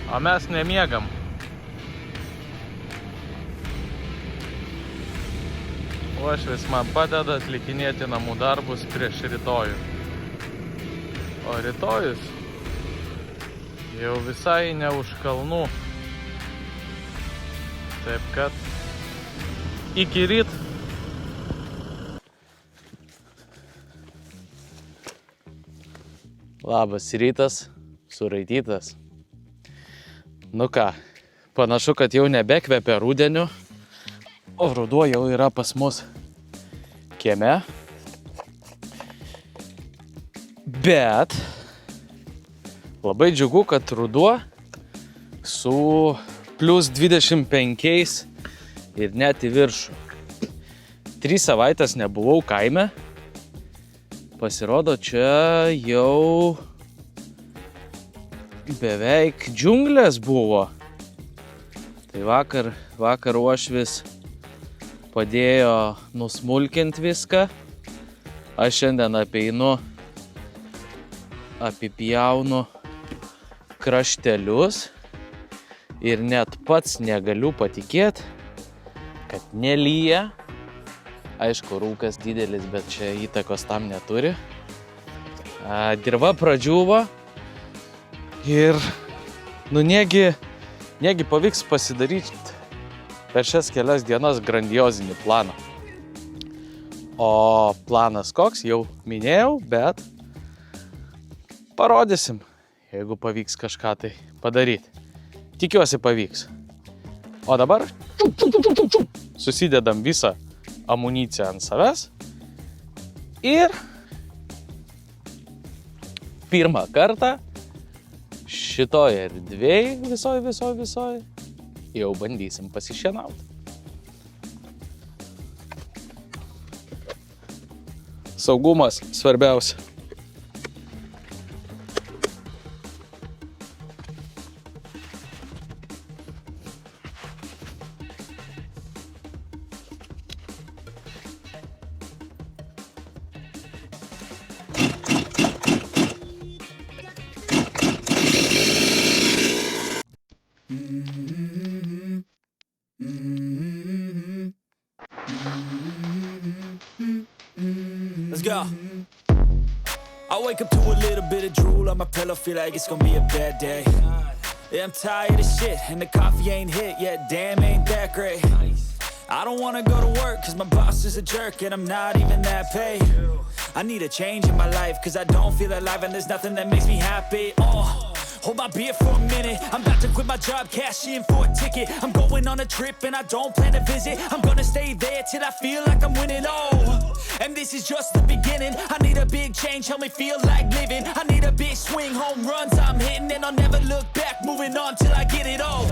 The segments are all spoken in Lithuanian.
O mes nemiegam. Uošvis man padeda atlikinėti namų darbus prieš rytojų. O rytojus jau visai ne už kalnų. Taip kad iki ryt. Labas rytas, suraitytas. Nu ką, panašu, kad jau nebekvepia rudeniu, o ruduo jau yra pas mus kieme. Bet labai džiugu, kad ruduo su plus 25 ir net į viršų. 3 savaitės nebuvau kaime. Pasirodo, čia jau beveik džiunglės buvo. Tai vakar uošvis padėjo nusmulkinti viską. Aš šiandien apipjaunu kraštelius ir net pats negaliu patikėti, kad nelyja. Aišku, rūkas didelis, bet čia įtakos tam neturi. Dirva pradžiūvo ir negi pavyks pasidaryti per šias kelias dienas grandiozinį planą. O planas koks, jau minėjau, bet parodysim, jeigu pavyks kažką tai padaryti. Tikiuosi pavyks. O dabar susidedam visą amuniciją ant savęs ir pirmą kartą šitoj erdvėj visoj jau bandysim pasišienauti. Saugumas svarbiausia. Let's go. I wake up to a little bit of drool on my pillow, feel like it's gonna be a bad day. Yeah, I'm tired of shit, and the coffee ain't hit yet, damn, ain't that great. I don't wanna go to work, cause my boss is a jerk, and I'm not even that paid. I need a change in my life, cause I don't feel alive, and there's nothing that makes me happy. Hold my beer for a minute, I'm about to quit my job, cash in for a ticket. I'm going on a trip and I don't plan to visit. I'm gonna stay there till I feel like I'm winning, and this is just the beginning. I need a big change, help me feel like living. I need a big swing, home runs I'm hitting, and I'll never look back, moving on till I get it all.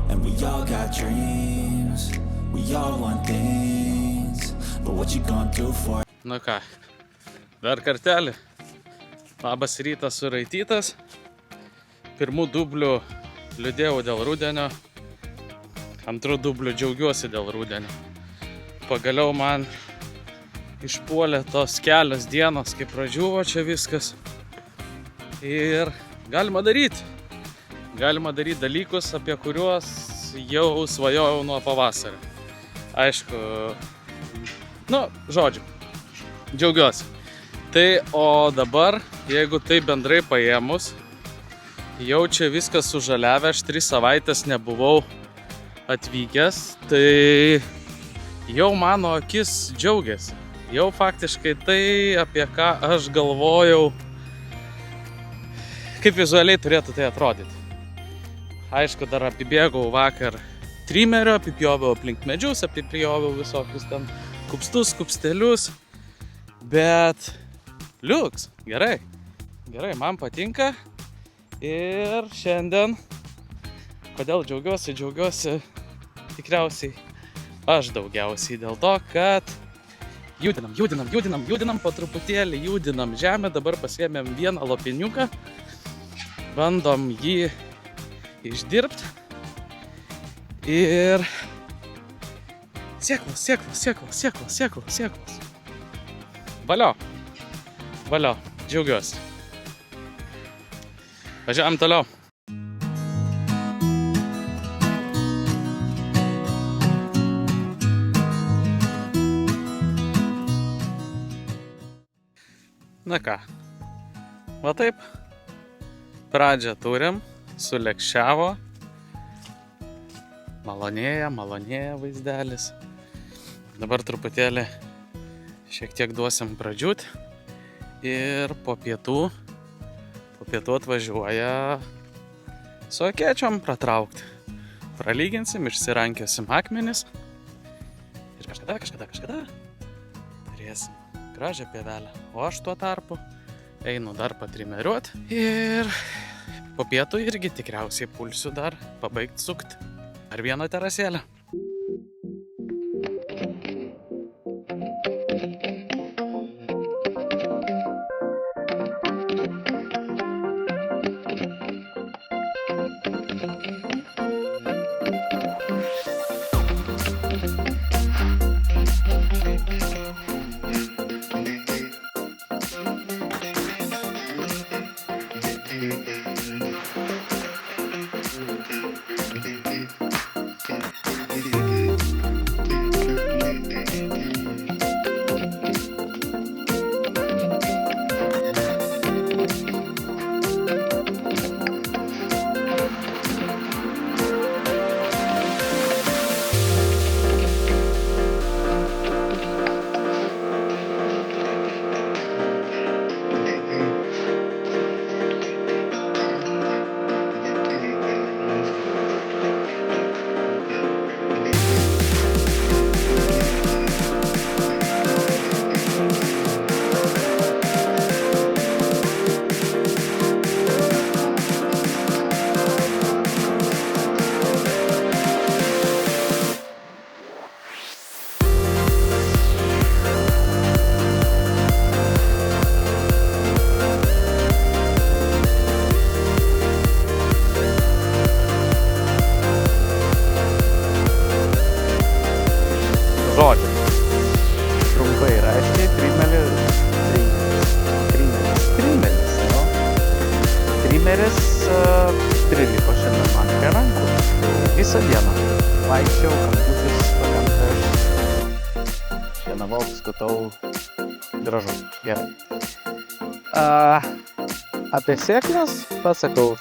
And we all got dreams, we all want things, but what you gonna do for it? Nu ką, dar kartelį. Labas rytas, suraitytas. Pirmų dublių liūdėjau dėl rudenio, antrų dublių džiaugiuosi dėl rudenio. Pagaliau man išpuolė tos kelios dienos, kai pradžiuvo čia viskas. Ir galima daryti dalykus, apie kuriuos jau svajojau nuo pavasario. Aišku, žodžiu, džiaugiuosi. Tai o dabar, jeigu tai bendrai paėmus, jau čia viskas sužaliavę, aš 3 savaitės nebuvau atvykęs, tai jau mano akis džiaugiasi. Jau faktiškai tai, apie ką aš galvojau, kaip vizualiai turėtų tai atrodyti. Aišku, dar apibėgau vakar trimerio, apipjoviau aplink medžius, apipjoviau visokius ten kupstus, kupstelius, bet liuks, gerai, man patinka. Ir šiandien, kodėl džiaugiuosi tikriausiai aš daugiausiai dėl to, kad judinam po truputėlį, judinam žemę, dabar pasiėmėm vieną lopiniuką, bandom jį išdirbti ir sėklos. Valio, džiaugiuosi. Važiuojam toliau. Na ką, va taip, pradžią turim, sulekščiavo, malonėja vaizdelis. Dabar truputėlį šiek tiek duosim pradžiūt ir po pietų atvažiuoja su akėčiom pratraukti. Pralyginsim, išsirankiosim akmenis ir kažkada turėsim gražią pievelę. O aš tuo tarpu einu dar patrimeriuot ir po pietų irgi tikriausiai pulsiu dar pabaigt sukt. Ar vieną terasėlę. Žodžiu, trumpai ir aiškiai, trimeris prilipo šiandien man prie rankų. Visą dieną vaikščiau, kamputis, pagamtas, šienavau, skutau, gražu, gerai. Apie sėklas pasakau.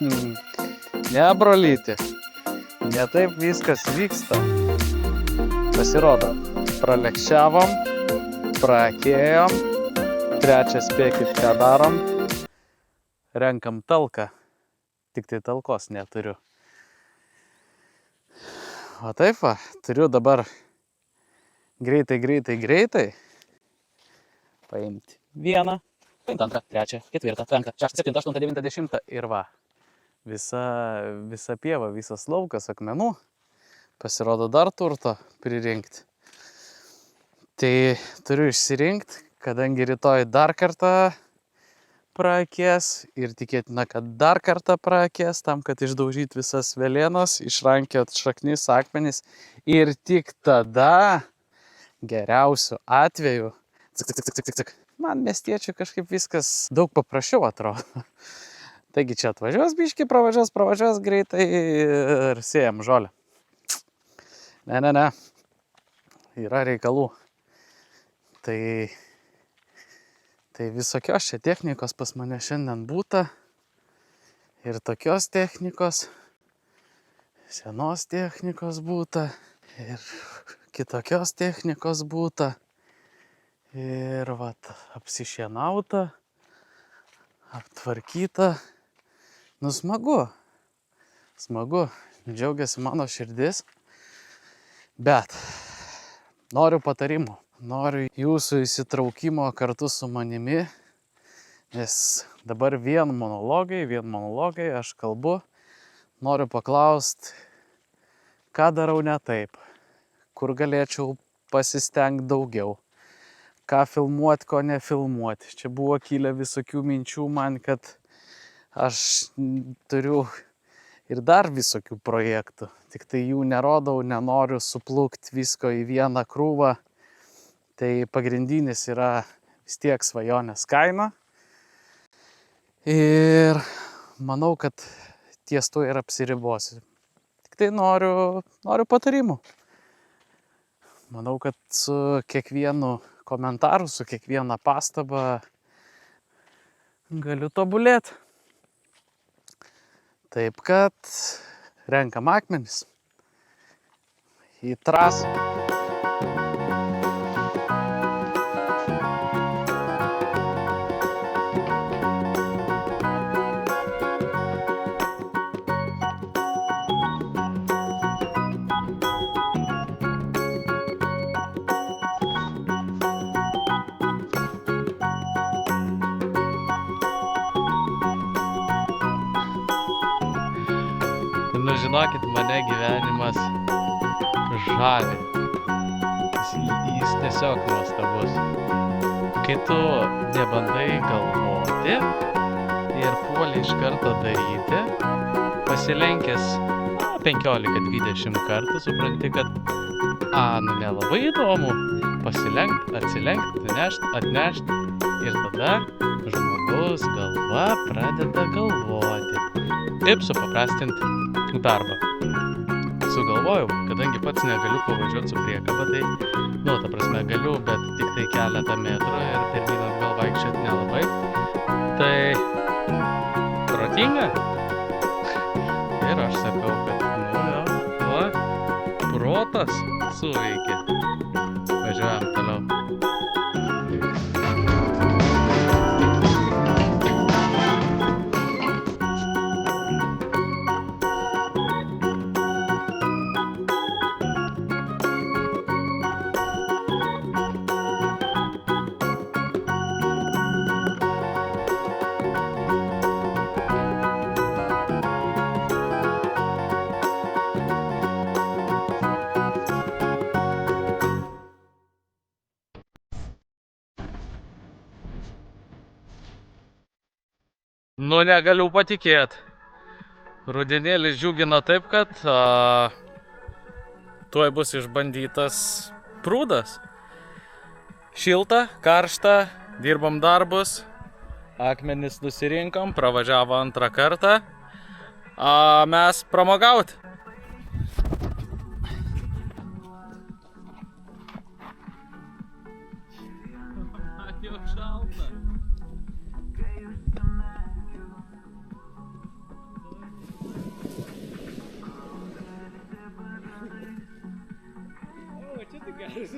Ne, brolyti. Ne taip viskas vyksta. Pasirodo, pralekščiavom, praakėjom, trečią spėkit, ką darom. Renkam talką, tik tai talkos neturiu. O taip va, turiu dabar greitai paimti vieną, paimti antrą, trečią, ketvirtą, penktą, šeštą, septintą, aštuntą, devintą, dešimtą ir va. Visa pieva, visas laukas akmenų, pasirodo dar turto pririnkti. Tai turiu išsirinkti, kadangi rytoj dar kartą praakės ir tikėtina, kad dar kartą praakės, tam, kad išdaužyti visas velėnas, išrankiot šaknis, akmenis ir tik tada, geriausiu atveju, man miestiečių kažkaip viskas daug paprasčiau atrodo. Taigi čia atvažiuos biškį, pravažiuos greitai ir sėjam žolę. Ne. Yra reikalų. Tai visokios čia technikos pas mane šiandien būta. Ir tokios technikos, senos technikos būta. Ir kitokios technikos būta. Ir vat apsišienauta, aptvarkyta. Nu smagu, džiaugiasi mano širdis, bet noriu patarimų, noriu jūsų įsitraukimo kartu su manimi, nes dabar vien monologai, aš kalbu, noriu paklausti, ką darau ne taip, kur galėčiau pasistengti daugiau, ką filmuoti, ko nefilmuoti. Čia buvo kilę visokių minčių man, kad aš turiu ir dar visokių projektų, tik tai jų nerodau, nenoriu suplukti visko į vieną krūvą. Tai pagrindinis yra vis tiek svajonės kaina. Ir manau, kad ties to ir apsiribosiu. Tik tai noriu patarimų. Manau, kad su kiekvienu komentaru, su kiekviena pastaba galiu tobulėti. Taip kad renkam akmenis į trasą. Nu, žinokit, mane gyvenimas žavi. Jis tiesiog nuostabus. Kai tu nebandai galvoti ir puoli iš karto daryti, pasilenkęs 15-20 kartų, supranti, kad nelabai įdomu pasilenkt, atsilenkt, atnešt ir tada žmogaus galva pradeda galvoti. Kaip supaprastinti darbą. Sugalvojau, kadangi pats negaliu pavažiuoti su priekaba, tai, ta prasme, galiu, bet tik tai keletą metrų ir pirmyn atgal vaikščioti nelabai. Tai protinga. Ir aš sakau, kad, protas suveikia. Važiuojam toliau. Negaliu patikėt. Rudenėlis džiugina taip, kad tuoj bus išbandytas prūdas. Šilta, karšta, dirbam darbus, akmenis nusirinkom, pravažiavo antrą kartą, mes pramogaut. Jau šalta. Čia tai geras.